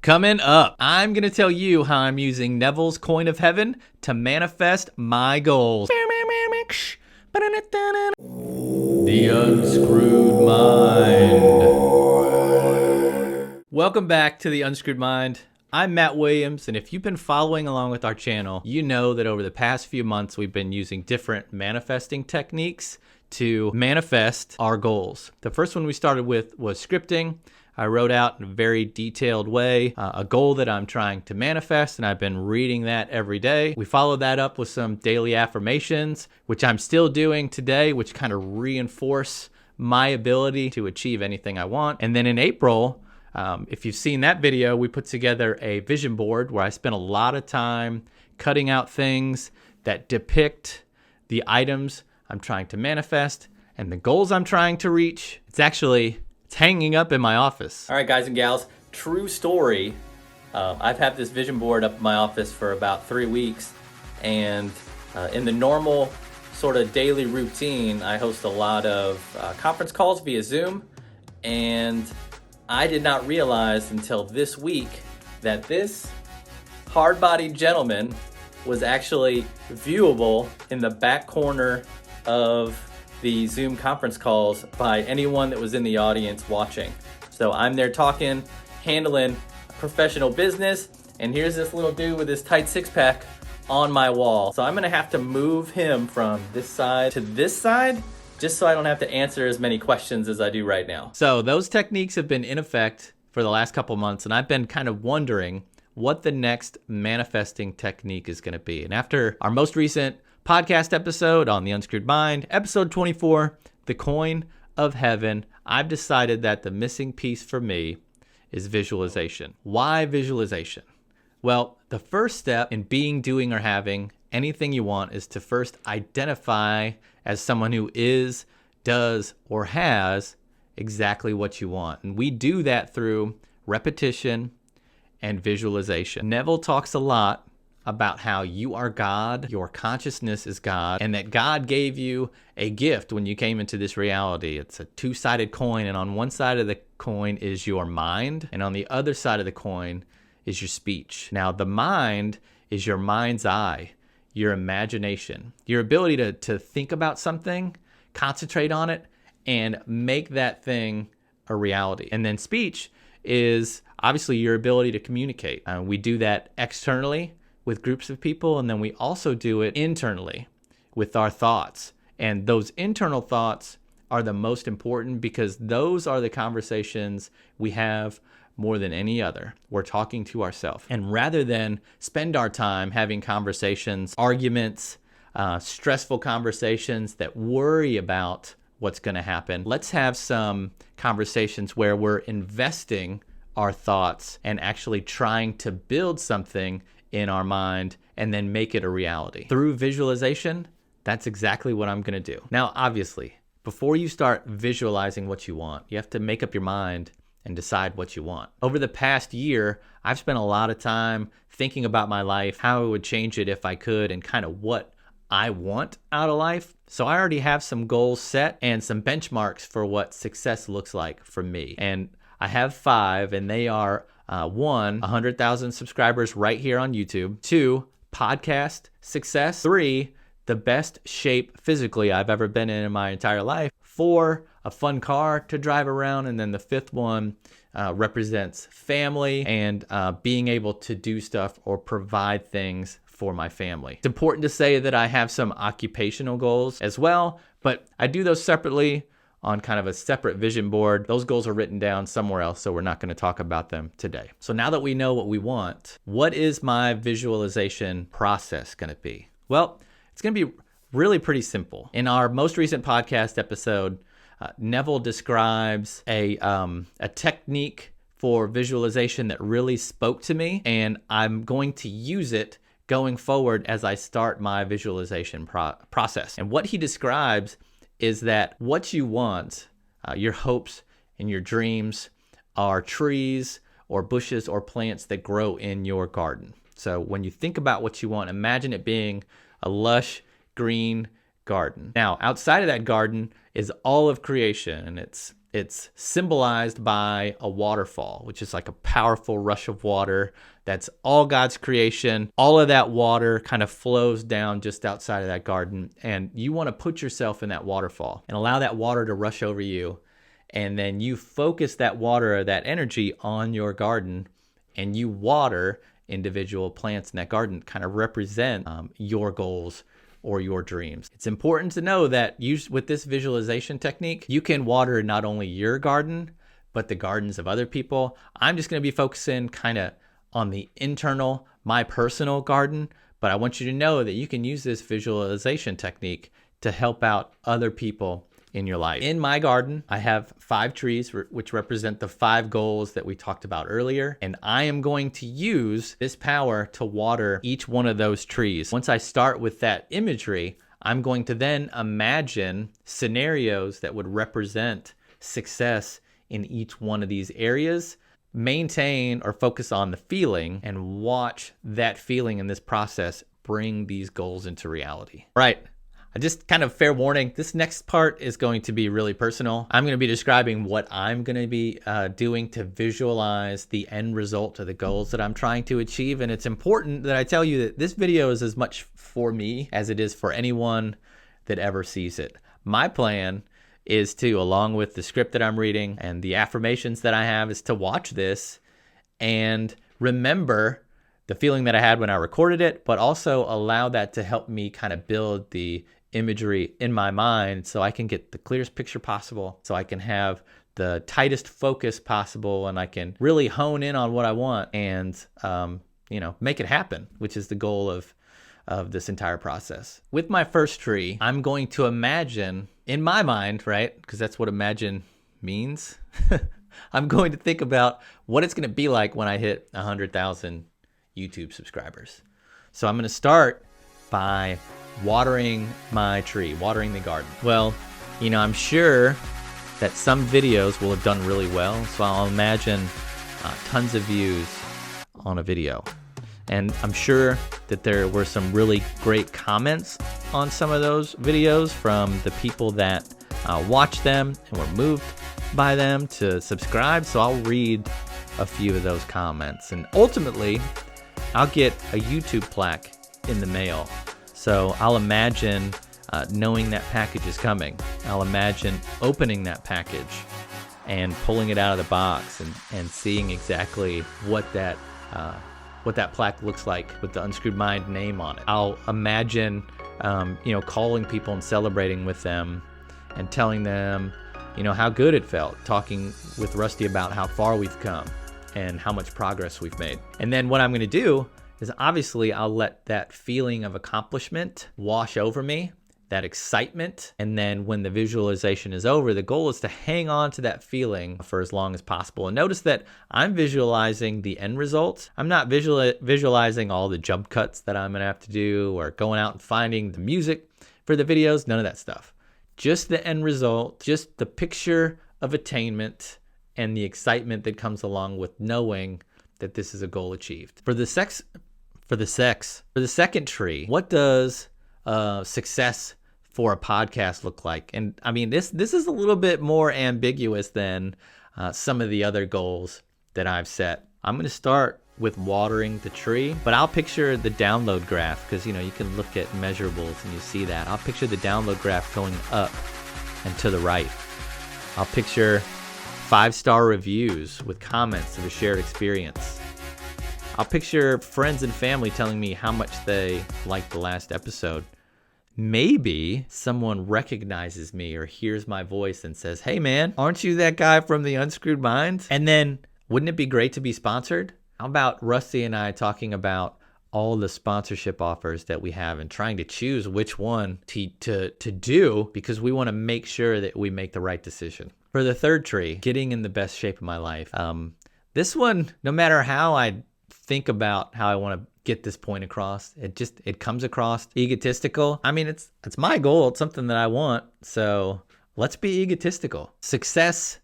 Coming up, I'm going to tell you how I'm using Neville's Coin of Heaven to manifest my goals. The Unscrewed Mind. Welcome back to The Unscrewed Mind. I'm Matt Williams, and if you've been following along with our channel, you know that over the past few months, we've been using different manifesting techniques to manifest our goals. The first one we started with was scripting. I wrote out in a very detailed way a goal that I'm trying to manifest, and I've been reading that every day. We followed that up with some daily affirmations, which I'm still doing today, which kind of reinforce my ability to achieve anything I want. And then in April, if you've seen that video, we put together a vision board where I spent a lot of time cutting out things that depict the items I'm trying to manifest and the goals I'm trying to reach. It's hanging up in my office. All right, guys and gals, true story. I've had this vision board up in my office for about 3 weeks, and in the normal sort of daily routine, I host a lot of conference calls via Zoom, and I did not realize until this week that this hard-bodied gentleman was actually viewable in the back corner of the Zoom conference calls by anyone that was in the audience watching. So I'm there talking, handling professional business, and here's this little dude with his tight six-pack on my wall. So I'm gonna have to move him from this side to this side just so I don't have to answer as many questions as I do right now. So those techniques have been in effect for the last couple months, and I've been kind of wondering what the next manifesting technique is gonna be. And after our most recent podcast episode on the Unscrewed Mind, episode 24, the Coin of Heaven, I've decided that the missing piece for me is visualization. Why visualization? Well, the first step in being, doing, or having anything you want is to first identify as someone who is, does, or has exactly what you want. And we do that through repetition and visualization. Neville talks a lot about how you are God, your consciousness is God, and that God gave you a gift when you came into this reality. It's a two-sided coin, and on one side of the coin is your mind, and on the other side of the coin is your speech. Now, the mind is your mind's eye, your imagination, your ability to think about something, concentrate on it, and make that thing a reality. And then speech is obviously your ability to communicate. We do that externally with groups of people, and then we also do it internally with our thoughts. And those internal thoughts are the most important because those are the conversations we have more than any other. We're talking to ourselves. And rather than spend our time having conversations, arguments, stressful conversations that worry about what's going to happen, let's have some conversations where we're investing our thoughts and actually trying to build something in our mind and then make it a reality. Through visualization, that's exactly what I'm gonna do. Now, obviously, before you start visualizing what you want, you have to make up your mind and decide what you want. Over the past year, I've spent a lot of time thinking about my life, how I would change it if I could, and kind of what I want out of life. So I already have some goals set and some benchmarks for what success looks like for me. And I have 5, and they are 1, 100,000 subscribers right here on YouTube. 2, podcast success. 3, the best shape physically I've ever been in my entire life. 4, a fun car to drive around. And then the 5th one represents family and being able to do stuff or provide things for my family. It's important to say that I have some occupational goals as well, but I do those separately on kind of a separate vision board. Those goals are written down somewhere else, so we're not going to talk about them today. So now that we know what we want, what is my visualization process going to be? Well, it's going to be really pretty simple. In our most recent podcast episode, Neville describes a technique for visualization that really spoke to me, and I'm going to use it going forward as I start my visualization process. And what he describes is that what you want, your hopes and your dreams, are trees or bushes or plants that grow in your garden. So when you think about what you want, imagine it being a lush green garden. Now, outside of that garden is all of creation, and it's It's symbolized by a waterfall, which is like a powerful rush of water. That's all God's creation. All of that water kind of flows down just outside of that garden. And you want to put yourself in that waterfall and allow that water to rush over you. And then you focus that water or that energy on your garden, and you water individual plants in that garden, kind of represent your goals or your dreams. It's important to know that with this visualization technique, you can water not only your garden, but the gardens of other people. I'm just going to be focusing kind of on the internal, my personal garden, but I want you to know that you can use this visualization technique to help out other people in your life. In my garden, I have 5 trees, which represent the 5 goals that we talked about earlier. And I am going to use this power to water each one of those trees. Once I start with that imagery, I'm going to then imagine scenarios that would represent success in each one of these areas, maintain or focus on the feeling, and watch that feeling in this process bring these goals into reality. Right. I just kind of fair warning, this next part is going to be really personal. I'm going to be describing what I'm going to be doing to visualize the end result of the goals that I'm trying to achieve. And it's important that I tell you that this video is as much for me as it is for anyone that ever sees it. My plan is to, along with the script that I'm reading and the affirmations that I have, is to watch this and remember the feeling that I had when I recorded it, but also allow that to help me kind of build the imagery in my mind so I can get the clearest picture possible, so I can have the tightest focus possible, and I can really hone in on what I want and, make it happen, which is the goal of this entire process. With my first tree, I'm going to imagine in my mind, right? Because that's what imagine means. I'm going to think about what it's going to be like when I hit 100,000 YouTube subscribers. So I'm going to start by watering my tree, watering the garden. Well, I'm sure that some videos will have done really well, so I'll imagine tons of views on a video. And I'm sure that there were some really great comments on some of those videos from the people that watched them and were moved by them to subscribe. So I'll read a few of those comments, and ultimately I'll get a YouTube plaque in the mail. So I'll imagine knowing that package is coming. I'll imagine opening that package and pulling it out of the box and seeing exactly what that plaque looks like with the Unscrewed Mind name on it. I'll imagine, calling people and celebrating with them and telling them, how good it felt, talking with Rusty about how far we've come and how much progress we've made. And then what I'm going to do is, obviously, I'll let that feeling of accomplishment wash over me, that excitement. And then when the visualization is over, the goal is to hang on to that feeling for as long as possible. And notice that I'm visualizing the end result. I'm not visualizing all the jump cuts that I'm going to have to do or going out and finding the music for the videos, none of that stuff. Just the end result, just the picture of attainment and the excitement that comes along with knowing that this is a goal achieved. For the second tree, what does success for a podcast look like? And I mean, this is a little bit more ambiguous than some of the other goals that I've set. I'm going to start with watering the tree, but I'll picture the download graph, because you can look at measurables and you see that. I'll picture the download graph going up and to the right. I'll picture 5-star reviews with comments of a shared experience. I'll picture friends and family telling me how much they liked the last episode. Maybe someone recognizes me or hears my voice and says, "Hey man, aren't you that guy from the Unscrewed Mind?" And then, wouldn't it be great to be sponsored? How about Rusty and I talking about all the sponsorship offers that we have and trying to choose which one to do, because we want to make sure that we make the right decision. For the third tree, getting in the best shape of my life. This one, no matter how I think about how I want to get this point across, it comes across egotistical. I mean, it's my goal. It's something that I want. So let's be egotistical. Success,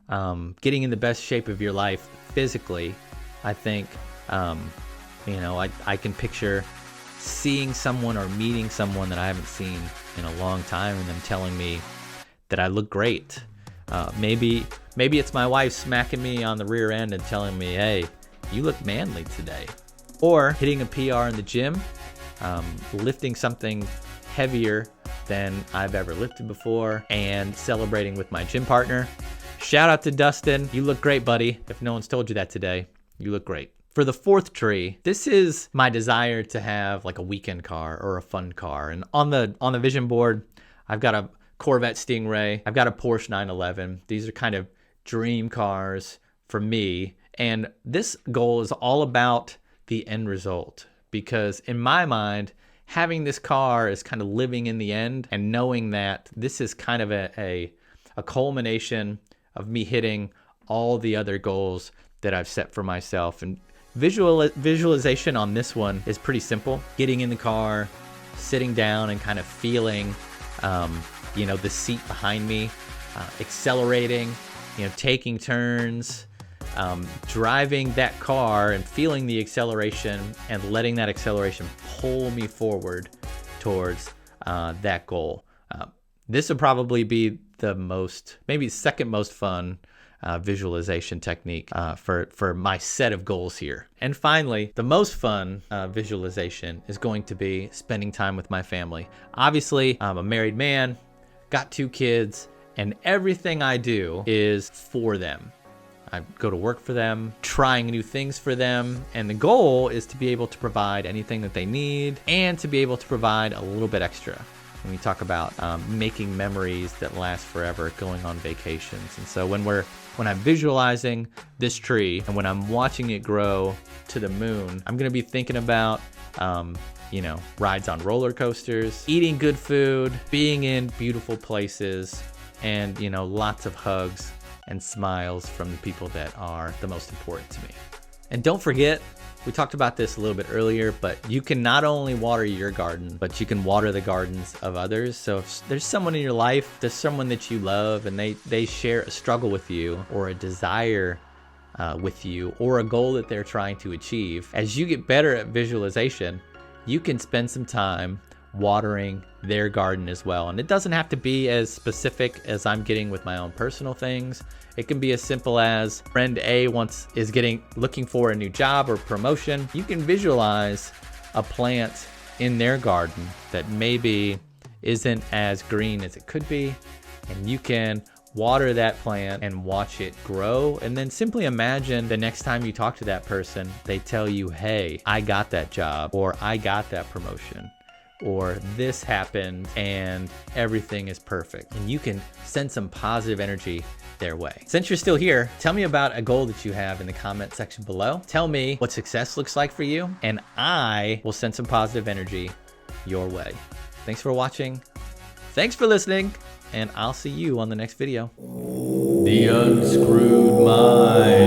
getting in the best shape of your life physically, I think, I can picture seeing someone or meeting someone that I haven't seen in a long time and them telling me that I look great, Maybe it's my wife smacking me on the rear end and telling me, hey, you look manly today. Or hitting a PR in the gym, lifting something heavier than I've ever lifted before, and celebrating with my gym partner. Shout out to Dustin. You look great, buddy. If no one's told you that today, you look great. For the fourth tree, this is my desire to have like a weekend car or a fun car. And on the vision board, I've got a Corvette Stingray. I've got a Porsche 911. These are kind of dream cars for me. And this goal is all about the end result, because in my mind, having this car is kind of living in the end and knowing that this is kind of a culmination of me hitting all the other goals that I've set for myself. And visualization on this one is pretty simple. Getting in the car, sitting down and kind of feeling, the seat behind me, accelerating, taking turns, driving that car and feeling the acceleration and letting that acceleration pull me forward towards that goal. This would probably be maybe second most fun visualization technique for my set of goals here. And finally, the most fun visualization is going to be spending time with my family. Obviously, I'm a married man, got 2 kids, and everything I do is for them. I go to work for them, trying new things for them, and the goal is to be able to provide anything that they need and to be able to provide a little bit extra. When we talk about making memories that last forever, going on vacations. And so when I'm visualizing this tree and when I'm watching it grow to the moon, I'm going to be thinking about, rides on roller coasters, eating good food, being in beautiful places, and, lots of hugs and smiles from the people that are the most important to me. And don't forget, we talked about this a little bit earlier, but you can not only water your garden, but you can water the gardens of others. So if there's someone in your life, there's someone that you love and they share a struggle with you or a desire with you or a goal that they're trying to achieve, as you get better at visualization, you can spend some time watering their garden as well. And it doesn't have to be as specific as I'm getting with my own personal things. It can be as simple as friend A is looking for a new job or promotion. You can visualize a plant in their garden that maybe isn't as green as it could be, and you can water that plant and watch it grow. And then simply imagine the next time you talk to that person, they tell you, hey, I got that job, or I got that promotion, or this happened and everything is perfect. And you can send some positive energy their way. Since you're still here, tell me about a goal that you have in the comment section below. Tell me what success looks like for you, and I will send some positive energy your way. Thanks for watching. Thanks for listening, and I'll see you on the next video. The Unscrewed Mind.